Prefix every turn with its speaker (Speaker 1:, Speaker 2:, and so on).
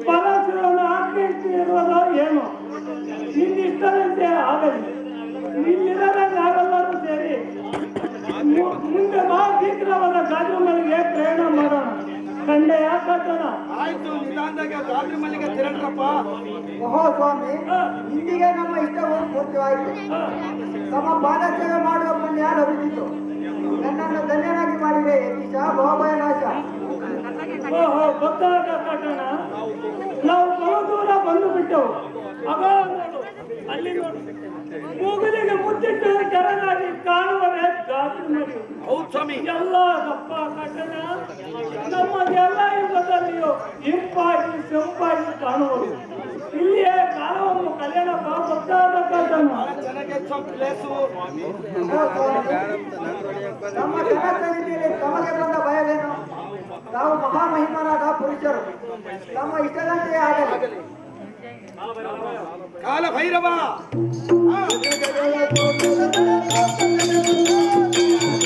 Speaker 1: ಪರಶುರನ ಆಜ್ಞೆ ಇರುವುದೋ ಏನು ನಿನ್ನಿಷ್ಟದಂತೆ ಆಗಲಿ. ನಿನ್ನಿರದ ನಾವೆಲ್ಲರೂ ಸೇರಿ ಮುಂದೆ ಬಾ ಶೀಘ್ರವಾದ ಗಾಜು ಮನೆಗೆ ಪ್ರಯಾಣ ಮಾಡೋಣ. ಕಂಡೆ ಯಾಕತ್ತನ
Speaker 2: ಆಯ್ತು, ನಿಧಾನದಾಗ ಗಾಬರಿ ಮಲ್ಲಿಗೆ ತಿರಣ್ರಪ್ಪ.
Speaker 3: ಮಹಾಸ್ವಾಮಿ, ಇಂದಿಗೆ ನಮ್ಮ ಇಷ್ಟವು ಪೂರ್ತಿವಾಯಿತು. ತಮ್ಮ ಪಾದಸೇವೆ ಮಾಡುವ ಪುಣ್ಯ ಲಭಿಸಿತು. ನನ್ನನ್ನು ಧನ್ಯನಾಗಿ ಮಾಡಿದೆ ಯತೀಶ ಭವಭಯ ನಾಶ.
Speaker 1: ಓಹೋ, ಗೊತ್ತಾಗ ಕಟ್ಟಣ. ನಾವು ಬಹು ದೂರ ಬಂದು ಬಿಟ್ಟೆವು. ಆಗ ನೋಡು, ಅಲ್ಲಿ ನೋಡು, ಮೂಗಲಿಗೆ ಮುತ್ತಿಟ್ಟು ಕೆಳಗಾಗಿ ಕಾಣುವರೆ ಗಾಜು ಮನೆ.
Speaker 2: ಹೌದು ಸ್ವಾಮಿ,
Speaker 1: ಎಲ್ಲ ದಪ್ಪ ಕಟ್ಟಣ ನಮ್ಮದೆಲ್ಲ ಯುಗದಲ್ಲಿಯೂ ಇಂಪಾಗಿ ಸೊಂಪಾಗಿ ಕಾಣುವುದು. ಇಲ್ಲಿಯೇ ಕಾಲವನ್ನು ಕಲ್ಯಾಣ ಗೊತ್ತಾದ ಕಟ್ಟಣ.
Speaker 2: ಚೆನ್ನಾಗಿ ಸ್ವಲ್ಪ ಪ್ಲೇಸು.
Speaker 3: ನಮ್ಮ ಜನಸನ್ನಿಧಿಯಲ್ಲಿ ತಮಗೆ ಬಂದ ಭಯವೇನು? ತಾವು ಮಹಾಮಹಿಮನಾದ ಪುರುಷರು. ತಮ್ಮ ಇಷ್ಟದಂತೆಯೇ ಆಗಲಿ.
Speaker 2: ಕಾಲ ಭೈರವ